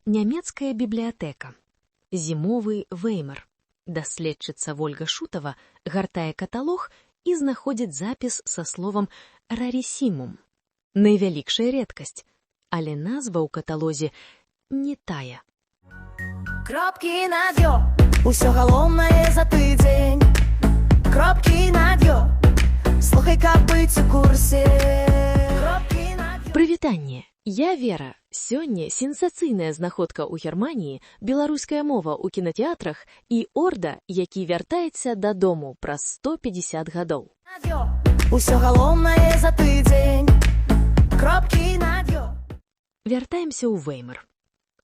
Нямецкая бібліятэка. Зімовы Веймар. Даследчыца Вольга Шутава гартае каталог і знаходзіць запіс са словам «рарісімум». Найвялікшая рэдкасць, але назва ў каталозе не тая. Кропкі над «ё», усё галоўнае за тыдзень. Кропкі над «ё», слухай, каб быць у курсе. Кропкі над «ё». Прывітанне, я Вера. Сёння сенсацыйная знаходка ў Германіі, беларуская мова ў кінатэатрах і Орда, які вяртаецца дадому праз 150 гадоў. Усё галоўнае за тыдзень. Кропкі над «ё». Вяртаемся ў Веймар.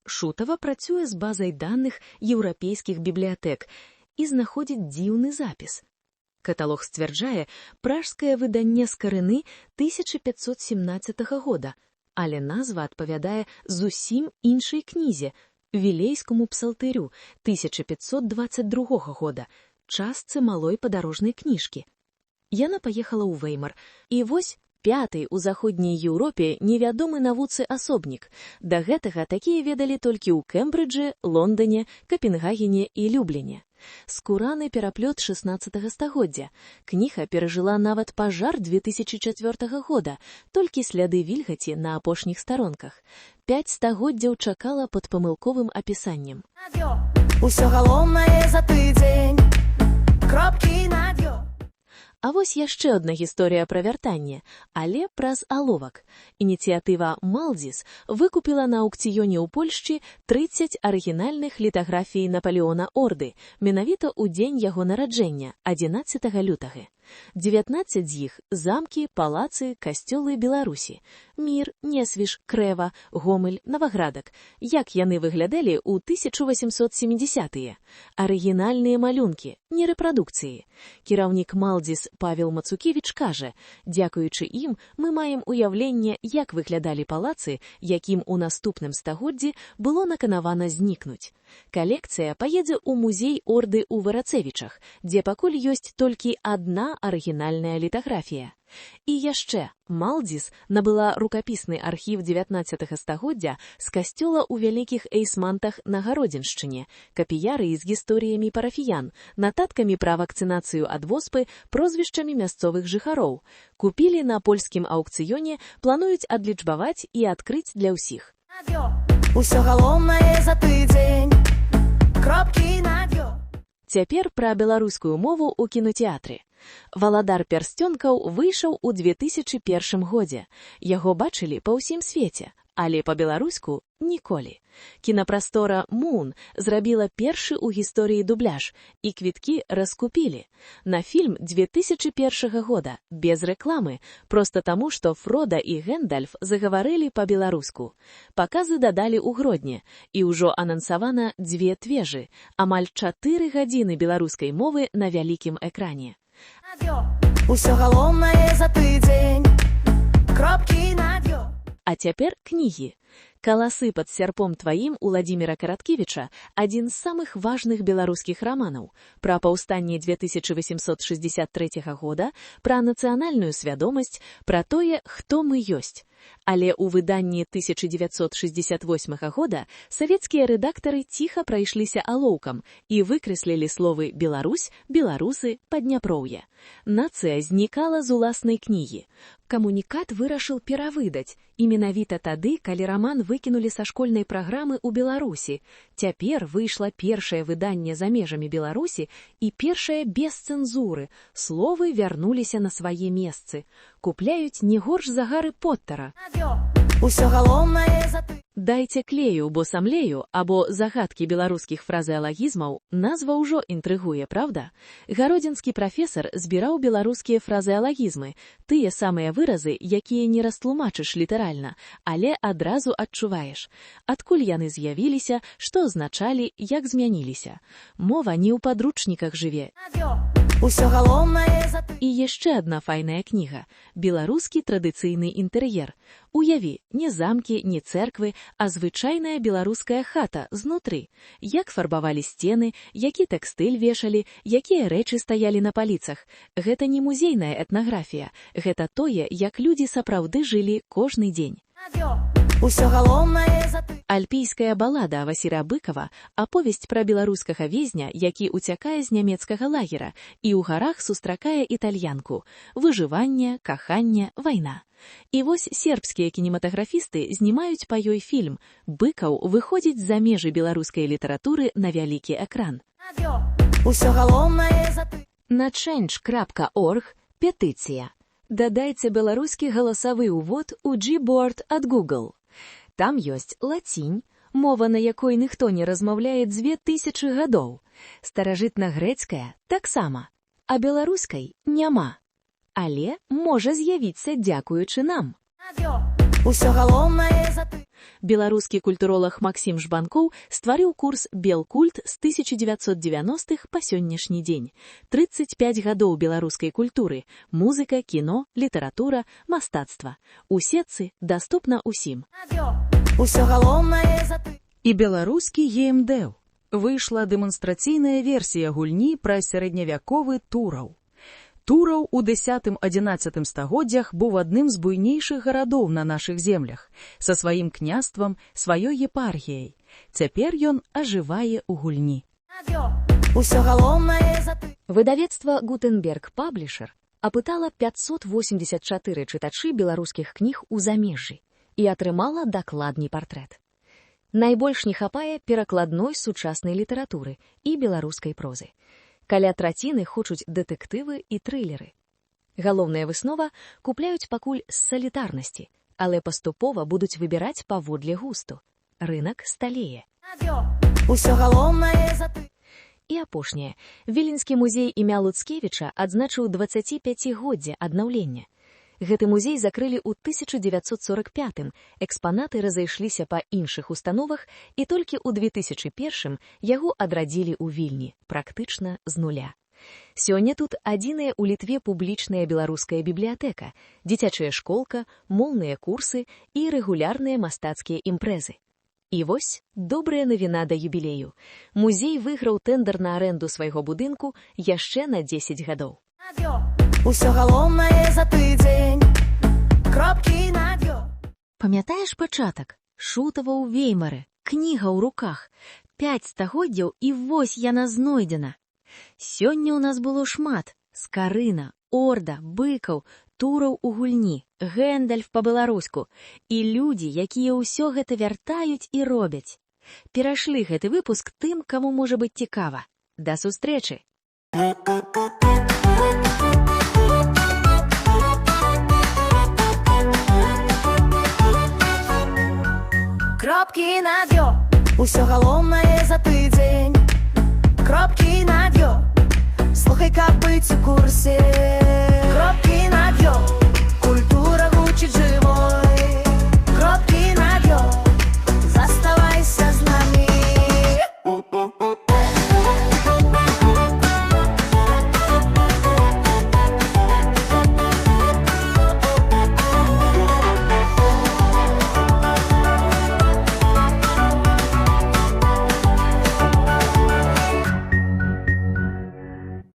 Шутава працуе з базай даных еўрапейскіх бібліятэк і знаходзіць дзіўны запіс. Каталог сцвярджае пражскае выданне з карыны 1517 года, але назва адпавядае зусім іншай кнізе, вілейскаму псалтырю 1522 года, частцы малой падарожнай кніжкі. Яна паехала ў Веймар, і вось пяты ў заходняй Еўропе невядомы навуцы асобнік. Да гэтага такія ведалі толькі ў Кембриджы, Лондоне, Капенгагене і Любліне. Скураны пераплёт 16 стагоддзя. Кніга перажыла нават пажар 2004 года, толькі сляды вільгаці на апошніх старонках. 5 стагоддзяў чакала пад памылковым апісаннем. Усё галоўнае за тыдзень. Кропкі над «ё». А вось яшчэ адна гісторыя пра вяртанне, але праз аловак. Ініцыятыва «Малдзіс» выкупіла на аўкцыёне ў Польшчы 30 арыгінальных літаграфій Напалеона Орды, менавіта ў дзень яго нараджэння, 11 лютага. 19 з іх – замкі, палацы, касцёлы Беларусі. Мір, Несвіж, Крэва, Гомель, Наваградак. Як яны выглядалі ў 1870-е? Арыгінальныя малюнкі, не рэпрадукцыі. Кіраўнік «Малдзіс» Павел Мацукевіч кажа, дзякуючы ім мы маем уяўленне, як выглядалі палацы, якім у наступным стагоддзі было наканавана знікнуць. Калекцыя паедзе ў музей Орды ў Варацевічах, дзе пакуль ёсць толькі адна арыгінальная літаграфія. І яшчэ, «Малдзіс» набыла рукапісны архіў 19 стагоддзя з касцёла ў Вялікіх Эйсмантах на Гародзіншчыне, капіярыі з гісторыямі парафіян, нататкамі пра вакцынацыю ад воспы, прозвішчамі мясцовых жыхароў. Купілі на польскім аўкцыёне, плануюць адлічбаваць і адкрыць для ўсіх. Усё галоўнае за тыдзень. Кропкі над «ё». Цяпер пра беларускую мову ў кінотэатры. «Валадар пярсцёнкаў» выйшаў у 2001 годзе. Яго бачылі па ўсім свеце, але па-беларуску ніколі. Кінапрастора «Мун» зрабіла першы ў гісторыі дубляж, і квіткі раскупілі. На фільм 2001 года, без рэкламы, проста таму, што Фрода і Гэндальф загаварылі па-беларуску. Паказы дадалі ў Гродні, і ўжо анансавана 2 твежы, амаль 4 гадзіны беларускай мовы на вялікім экране. Усё галоўнае за тыдзень. Кропкі над «ё». А цяпер кнігі. «Каласы пад сярпом тваім» Уладзіміра Караткевіча – адзін з самых важных беларускіх раманаў. Пра паўстанне 2863 года, пра нацыянальную свядомасць, пра тое, хто мы ёсць. Але ў выданні 1968 года савецкія рэдактары ціха прайшліся алоўкам і выкрэслілі словы «Беларусь», «беларусы», «падняпроўе». Нацыя знікала з уласнай кнігі. Камунікат вырашыў перавыдаць, і менавіта тады, калі раман выкінулі са школьнай праграмы ў Беларусі. Цяпер выйшла першае выданне за межамі Беларусі і першае без цэнзуры. Словы вярнуліся на свае месцы. Купляюць не горш за Гары Поттера. Усё галоўнае за тыдзень. «Дайце клею, бо самлею» або «Загадкі беларускіх фразеалагізмаў» назва ўжо інтрыгуе, правда? Гародзінскі прафесар збіраў беларускія фразеалагізмы, тыя самыя выразы, якія не растлумачыш літаральна, але адразу адчуваеш. Адкуль яны з'явіліся, што азначалі, як змяніліся. Мова не ў падручніках жыве. Усё галоўнае за тыдзень. І яшчэ адна файная кніга – «Беларускі традыцыйны інтэр'ер». Уяві, не замкі, не цэрквы, а звычайная беларуская хата знутры. Як фарбавалі сцены, які тэкстыль вешалі, якія рэчы стаялі на паліцах. Гэта не музейная этнаграфія, гэта тое, як людзі сапраўды жылі кожны дзень. Усё галоўнае за ты. Альпійская балада Васіра Быкава – аповесць пра беларускага везня, які уцякае з нямецкага лагера і ў гарах сустракае італьянку. Выжыванне, каханне, вайна. І вось сербскія кінематаграфісты знімаюць па ёй фільм. Быкаў выходзіць за межы беларускай літаратуры на вялікі экран. Усё галоўнае за ты. На change.org петыцыя. Дадайце беларускі галасавы ўвод у Gboard ад Google. Там ёсць лацінь, мова, на якой ніхто не размаўляе 2000 гадоў. Старажытна-грэцкая таксама, а беларускай няма. Але можа з'явіцца дзякуючы нам. Усё галоўнае за ты. Беларускі культуролог Максім Жбанкоў стварыў курс «Белкульт» з 1990-х па сённяшні дзень. 35 гадоў беларускай культуры – музыка, кіно, літаратура, мастацтва. У сетцы даступна ўсім. Усё галоўнае за ты. І беларускі геймдэў. Выйшла дэманстрацыйная версія гульні пра сярэдневяковы Тураў. Тураў у 10-11 стагоддзях быў адным з буйнейшых гарадоў на нашых землях, са сваім княствам, сваёй епархіяй. Цяпер ён ажывае ў гульні. Усё галоўнае за ты. Выдавецтва «Гутенберг Паблішер» апытала 584 чытачы беларускіх кніг у замежжы і атрымала дакладны партрэт. Найбольш не хапае перакладной сучаснай літаратуры і беларускай прозы. Каля траціны хочуць дэтэктывы і трылеры. Галоўная выснова – купляюць пакуль з салітарнасці, але паступова будуць выбіраць паводле густу. Рынак сталее. Усё галоўнае за ты. І апошняе. Віленскі музей імя Луцкевіча адзначыў 25-годдзе аднаўлення. Гэты музей закрылі ў 1945-м, экспанаты разышліся па іншых установах, і толькі ў 2001-м яго адрадзілі ў Вільні, практычна з нуля. Сёння тут адзіная ў Літве публічная беларуская бібліятэка, дзіцячая школка, моўныя курсы і рэгулярныя мастацкія імпрэзы. І вось добрая навіна да юбілею. Музей выйграў тэндэр на арэнду свайго будынку яшчэ на 10 гадоў. Усё галоўнае за тыдзень. Кропкі над ё. Памятаеш пачатак? Шутава ў Веймары, кніга ў руках. 5 стагоддзяў і вось яна знойдзена. Сёння ў нас было шмат. Скарына, Орда, Быкаў, Тураў у гульні, Гэндальф па-беларуску. І людзі, якія ўсё гэта вяртаюць і робяць. Перашлі гэты выпуск тым, каму можа быць цікава. Да сустрэчы! Кропкі над ё. Усё галоўнае за тыдзень. Кропкі над ё. Слухай, каб быць у курсе. Кропкі над